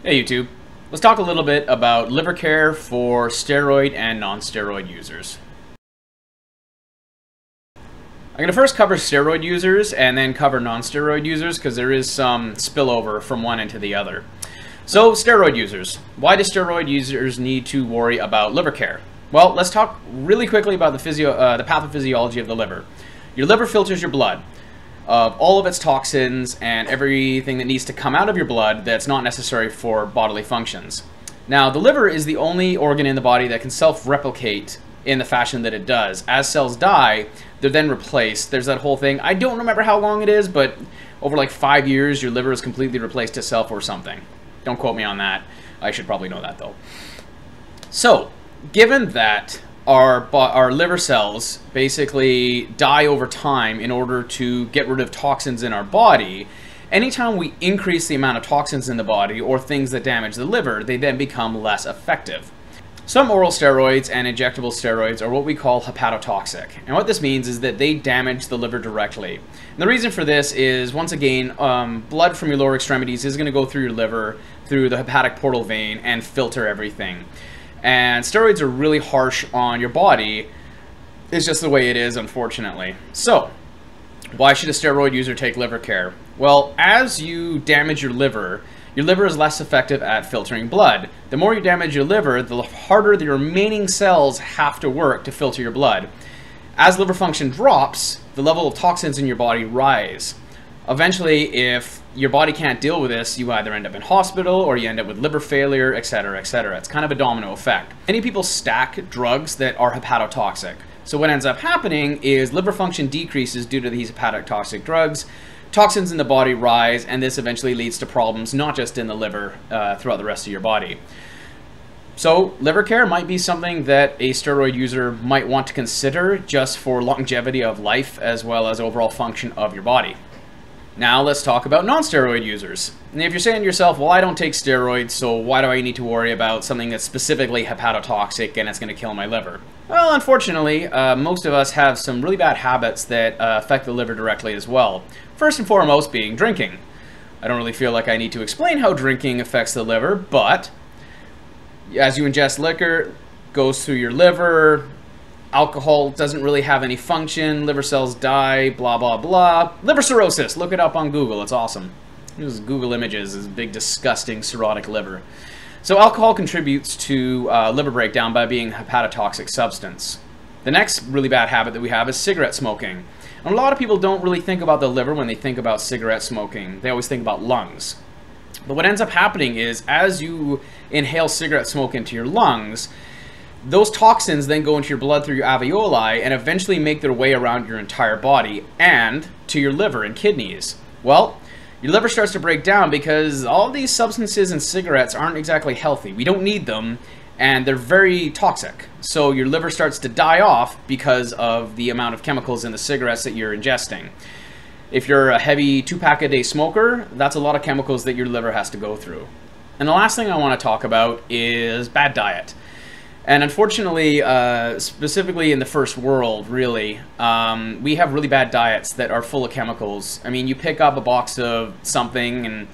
Hey YouTube, let's talk a little bit about liver care for steroid and non-steroid users. I'm going to first cover steroid users and then cover non-steroid users because there is some spillover from one into the other. So, steroid users. Why do steroid users need to worry about liver care? Well, let's talk really quickly about the pathophysiology of the liver. Your liver filters your blood of all of its toxins and everything that needs to come out of your blood that's not necessary for bodily functions. Now, the liver is the only organ in the body that can self-replicate in the fashion that it does. As cells die, they're then replaced. There's that whole thing. I don't remember how long it is, but over like 5 years, your liver is completely replaced itself or something. Don't quote me on that. I should probably know that, though. So, given that our liver cells basically die over time in order to get rid of toxins in our body, anytime we increase the amount of toxins in the body or things that damage the liver, they then become less effective. Some oral steroids and injectable steroids are what we call hepatotoxic. And what this means is that they damage the liver directly. And the reason for this is, once again, blood from your lower extremities is going to go through your liver, through the hepatic portal vein, and filter everything. And steroids are really harsh on your body. It's just the way it is, unfortunately. So, why should a steroid user take liver care? Well, as you damage your liver is less effective at filtering blood. The more you damage your liver, the harder the remaining cells have to work to filter your blood. As liver function drops, the level of toxins in your body rise. Eventually, if your body can't deal with this, you either end up in hospital or you end up with liver failure, etc., etc. It's kind of a domino effect. Many people stack drugs that are hepatotoxic. So what ends up happening is liver function decreases due to these hepatotoxic drugs. Toxins in the body rise, and this eventually leads to problems not just in the liver, throughout the rest of your body. So, liver care might be something that a steroid user might want to consider just for longevity of life as well as overall function of your body. Now let's talk about non-steroid users. And if you're saying to yourself, well, I don't take steroids, so why do I need to worry about something that's specifically hepatotoxic and it's going to kill my liver? Well, unfortunately, most of us have some really bad habits that affect the liver directly as well. First and foremost being drinking. I don't really feel like I need to explain how drinking affects the liver, but as you ingest liquor, it goes through your liver. Alcohol doesn't really have any function, liver cells die, blah, blah, blah. Liver cirrhosis, look it up on Google, it's awesome. This is Google Images, this big disgusting cirrhotic liver. So alcohol contributes to liver breakdown by being a hepatotoxic substance. The next really bad habit that we have is cigarette smoking. And a lot of people don't really think about the liver when they think about cigarette smoking. They always think about lungs. But what ends up happening is, as you inhale cigarette smoke into your lungs, those toxins then go into your blood through your alveoli and eventually make their way around your entire body and to your liver and kidneys. Well, your liver starts to break down because all these substances in cigarettes aren't exactly healthy. We don't need them, and they're very toxic. So your liver starts to die off because of the amount of chemicals in the cigarettes that you're ingesting. If you're a heavy 2-pack-a-day smoker, that's a lot of chemicals that your liver has to go through. And the last thing I want to talk about is bad diet. And unfortunately, specifically in the first world, really, we have really bad diets that are full of chemicals. I mean, you pick up a box of something and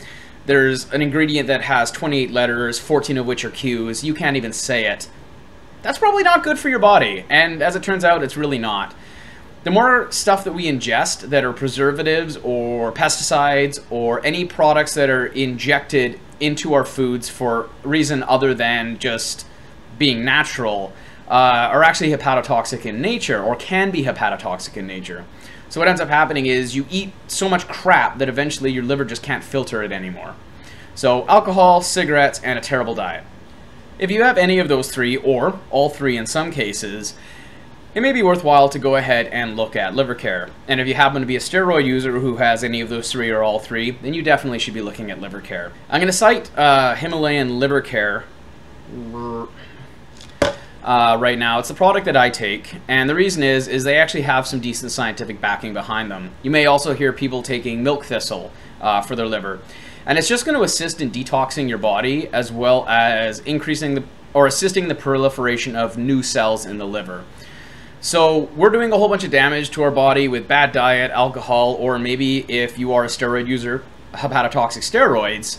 there's an ingredient that has 28 letters, 14 of which are Q's. You can't even say it. That's probably not good for your body. And as it turns out, it's really not. The more stuff that we ingest that are preservatives or pesticides or any products that are injected into our foods for a reason other than just being natural, are actually hepatotoxic in nature, or can be hepatotoxic in nature. So what ends up happening is you eat so much crap that eventually your liver just can't filter it anymore. So alcohol, cigarettes, and a terrible diet. If you have any of those three, or all three in some cases, it may be worthwhile to go ahead and look at liver care. And if you happen to be a steroid user who has any of those three or all three, then you definitely should be looking at liver care. I'm going to cite Himalayan Liver Care right now. It's the product that I take, and the reason is they actually have some decent scientific backing behind them. You may also hear people taking milk thistle for their liver, and it's just going to assist in detoxing your body as well as increasing assisting the proliferation of new cells in the liver. So we're doing a whole bunch of damage to our body with bad diet, alcohol, or maybe if you are a steroid user, hepatotoxic steroids.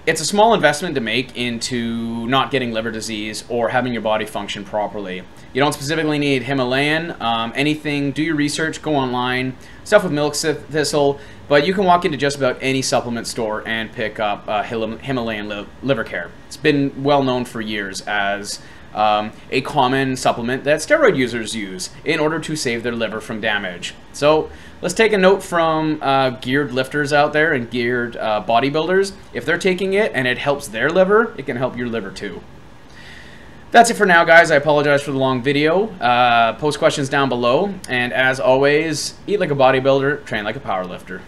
It's a small investment to make into not getting liver disease or having your body function properly. You don't specifically need Himalayan, anything, do your research, go online, stuff with milk thistle, but you can walk into just about any supplement store and pick up Himalayan liver care. It's been well known for years as a common supplement that steroid users use in order to save their liver from damage. So let's take a note from geared lifters out there and geared bodybuilders. If they're taking it and it helps their liver, it can help your liver too. That's it for now, guys. I apologize for the long video. Post questions down below. And as always, eat like a bodybuilder, train like a powerlifter.